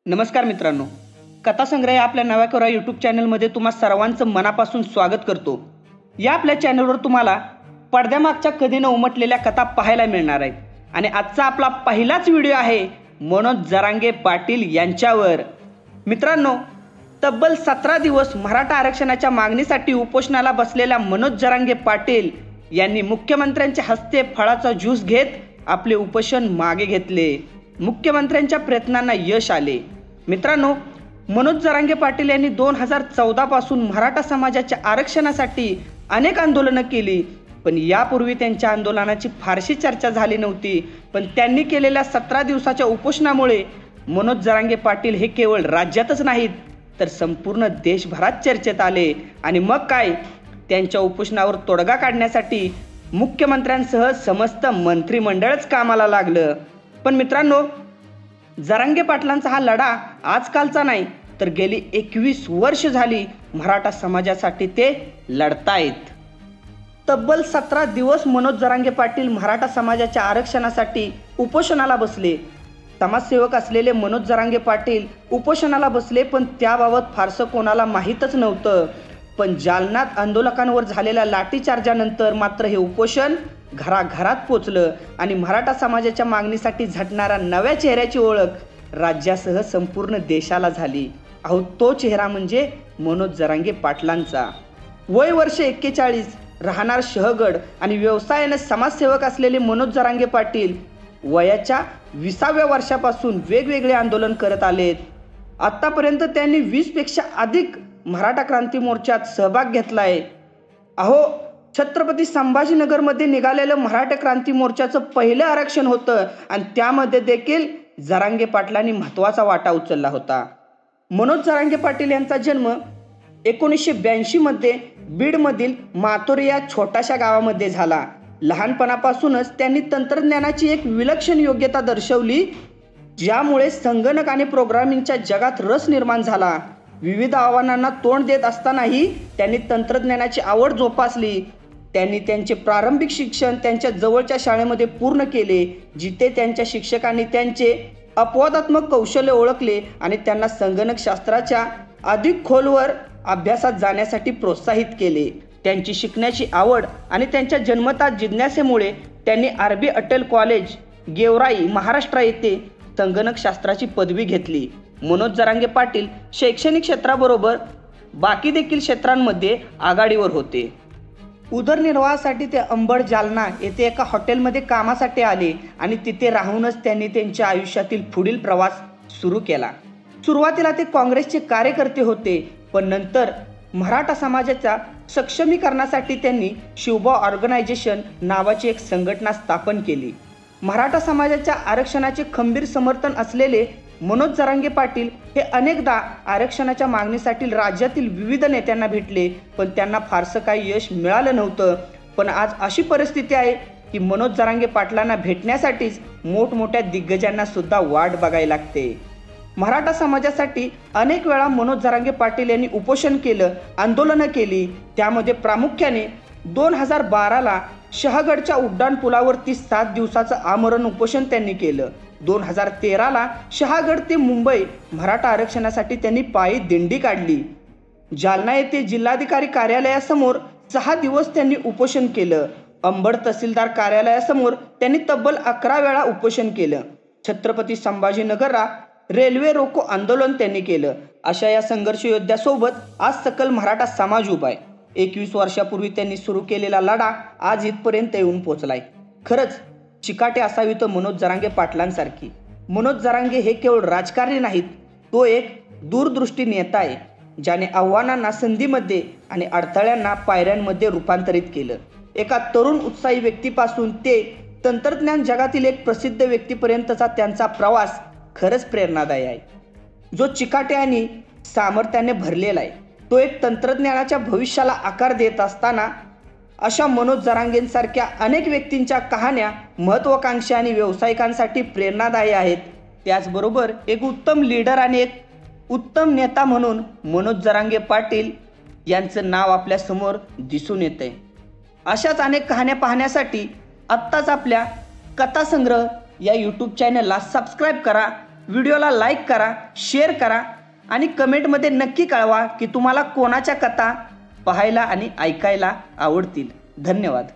नमस्कार मित्रांनो, कथासंग्रह या आपल्या नव्या कोरा यूट्यूब चॅनलमध्ये तुम्हा सर्वांचं मनापासून स्वागत करतो। या आपल्या चॅनलवर तुम्हाला पडद्यामागच्या कधी न उमटलेल्या कथा पाहायला मिळणार आहेत आणि आजचा आपला पहिलाच व्हिडिओ आहे मनोज जरांगे पाटील यांच्यावर। मित्रांनो, तब्बल 17 दिवस मराठा आरक्षणाच्या मागणीसाठी उपोषणाला बसलेल्या मनोज जरांगे पाटील यांनी मुख्यमंत्र्यांच्या हस्ते फळाचा ज्यूस घेत आपले उपोषण मागे घेतले। मुख्यमंत्र्यांच्या प्रयत्नांना यश आले। मित्रांनो, मनोज जरांगे पाटील यांनी 2014 पासून मराठा समाजाच्या आरक्षणासाठी अनेक आंदोलनं केली, पण यापूर्वी त्यांच्या आंदोलनाची फारशी चर्चा झाली नव्हती। पण त्यांनी केलेल्या 17 दिवसाच्या उपोषणामुळे मनोज जरांगे पाटील हे केवळ राज्यातच नाहीत तर संपूर्ण देशभरात चर्चेत आले। आणि मग काय, त्यांच्या उपोषणावर तोडगा काढण्यासाठी मुख्यमंत्र्यांसह समस्त मंत्रिमंडळच कामाला लागलं। पण मित्रांनो, जरांगे पाटलांचा हा लढा आजकालचा नाही तर गेली 21 वर्ष झाली मराठा समाजासाठी ते लढतायत। तब्बल 17 दिवस मनोज जरांगे पाटील मराठा समाजाच्या आरक्षणासाठी उपोषणाला बसले। समाजसेवक असलेले मनोज जरांगे पाटील उपोषणाला बसले, पण त्याबाबत फारसं कोणाला माहीतच नव्हतं। पण जालन्यात आंदोलकांवर झालेल्या लाठीचार्जानंतर मात्र हे उपोषण घराघरात पोचलं आणि मराठा समाजाच्या मागणीसाठी झटणाऱ्या नव्या चेहऱ्याची ओळख राज्यासह संपूर्ण देशाला झाली। अहो, तो चेहरा म्हणजे मनोज जरांगे पाटलांचा। वय वर्ष 41, राहणार शहगड आणि व्यवसायाने समाजसेवक असलेले मनोज जरांगे पाटील वयाच्या 20व्या वर्षापासून वेगवेगळे आंदोलन करत आलेत। आतापर्यंत त्यांनी 20 पेक्षा अधिक मराठा क्रांती मोर्चात सहभाग घेतलाय। अहो, छत्रपती संभाजीनगरमध्ये निघालेलं मराठा क्रांती मोर्चाचं पहिलं आरक्षण होतं आणि त्यामध्ये देखील जरांगे पाटलांनी महत्त्वाचा वाटा उचलला होता। मनोज जरांगे पाटील यांचा जन्म 1982 मध्ये बीडमधील माथोरे या छोट्याशा गावामध्ये झाला। लहानपणापासूनच त्यांनी तंत्रज्ञानाची एक विलक्षण योग्यता दर्शवली, ज्यामुळे संगणक आणि प्रोग्रामिंगच्या जगात रस निर्माण झाला। विविध आव्हानांना तोंड देत असतानाही त्यांनी तंत्रज्ञानाची आवड जोपासली। त्यांनी त्यांचे प्रारंभिक शिक्षण त्यांच्या जवळच्या शाळेमध्ये पूर्ण केले, जिथे त्यांच्या शिक्षकांनी त्यांचे अपवादात्मक कौशल्य ओळखले आणि त्यांना संगणकशास्त्राच्या अधिक खोलवर अभ्यासात जाण्यासाठी प्रोत्साहित केले। त्यांची शिकण्याची आवड आणि त्यांच्या जन्मतात जिज्ञासेमुळे त्यांनी आरबी अटल कॉलेज, गेवराई, महाराष्ट्र येथे संगणकशास्त्राची पदवी घेतली। मनोज जरांगे पाटील शैक्षणिक क्षेत्राबरोबर बाकी देखील क्षेत्रांमध्ये आघाडीवर होते। उदरनिर्वाहासाठी ते अंबड, जालना येथे एका हॉटेलमध्ये कामासाठी आले आणि तिथे राहूनच त्यांनी त्यांच्या आयुष्यातील पुढील प्रवास सुरू केला। सुरुवातीला ते काँग्रेसचे कार्यकर्ते होते, पण नंतर मराठा समाजाच्या सक्षमीकरणासाठी त्यांनी शिवबा ऑर्गनायझेशन नावाची एक संघटना स्थापन केली। मराठा समाजाच्या आरक्षणाचे खंबीर समर्थन असलेले मनोज जरांगे पाटील हे अनेकदा आरक्षणाच्या मागणीसाठी राज्यातील विविध नेत्यांना भेटले, पण त्यांना फारसं काही यश मिळालं नव्हतं। पण आज अशी परिस्थिती आहे की मनोज जरांगे पाटलांना भेटण्यासाठीच मोठमोठ्या दिग्गजांना सुद्धा वाट बघायला लागते। मराठा समाजासाठी अनेक वेळा मनोज जरांगे पाटील यांनी उपोषण केलं, आंदोलनं केली। त्यामध्ये प्रामुख्याने 2012ला शहागडच्या उड्डाणपुलावरती 7 दिवसाचं आमरण उपोषण त्यांनी केलं। 2013ला शहागड ते मुंबई मराठा आरक्षणासाठी त्यांनी पायी दिंडी काढली। जालना येथे जिल्हाधिकारी कार्यालयासमोर 6 दिवस त्यांनी उपोषण केलं। अंबड तहसीलदार कार्यालयासमोर त्यांनी तब्बल 11 वेळा उपोषण केलं। छत्रपती संभाजीनगरला रेल्वे रोको आंदोलन त्यांनी केलं। अशा या संघर्ष योद्ध्यासोबत आज सकल मराठा समाज उभा आहे। 21 वर्षापूर्वी त्यांनी सुरू केलेला लढा आज इथपर्यंत येऊन पोहोचलाय। खरंच चिकाटे असावी तर मनोज जरांगे पाटलांसारखी। मनोज जरांगे हे केवळ राजकारणी नाहीत, तो एक दूरदृष्टी नेता आहे, ज्याने आव्हानांना संधीमध्ये आणि अडथळ्यांना पायऱ्यांमध्ये रूपांतरित केलं। एका तरुण उत्साही व्यक्तीपासून ते तंत्रज्ञान जगातील एक प्रसिद्ध व्यक्तीपर्यंतचा त्यांचा प्रवास खरंच प्रेरणादायी आहे, जो चिकाटे आणि सामर्थ्याने भरलेला आहे। तो एक तंत्रज्ञानाच्या भविष्याला आकार देत असताना अशा मनोज जरांगेंसारख्या अनेक व्यक्तींच्या कहाण्या महत्त्वाकांक्षी आणि व्यावसायिकांसाठी प्रेरणादायी आहेत। त्याचबरोबर एक उत्तम लीडर आणि एक उत्तम नेता म्हणून मनोज जरांगे पाटील यांचं नाव आपल्यासमोर दिसून येतंय। अशाच अनेक कहाण्या पाहण्यासाठी आत्ताच आपल्या कथासंग्रह या यूट्यूब चॅनलला सबस्क्राईब करा व्हिडिओला लाईक करा, शेअर करा आणि कमेंटमध्ये नक्की कळवा की तुम्हाला कोणाच्या कथा पाहायला आणि ऐकायला आवडतील. धन्यवाद.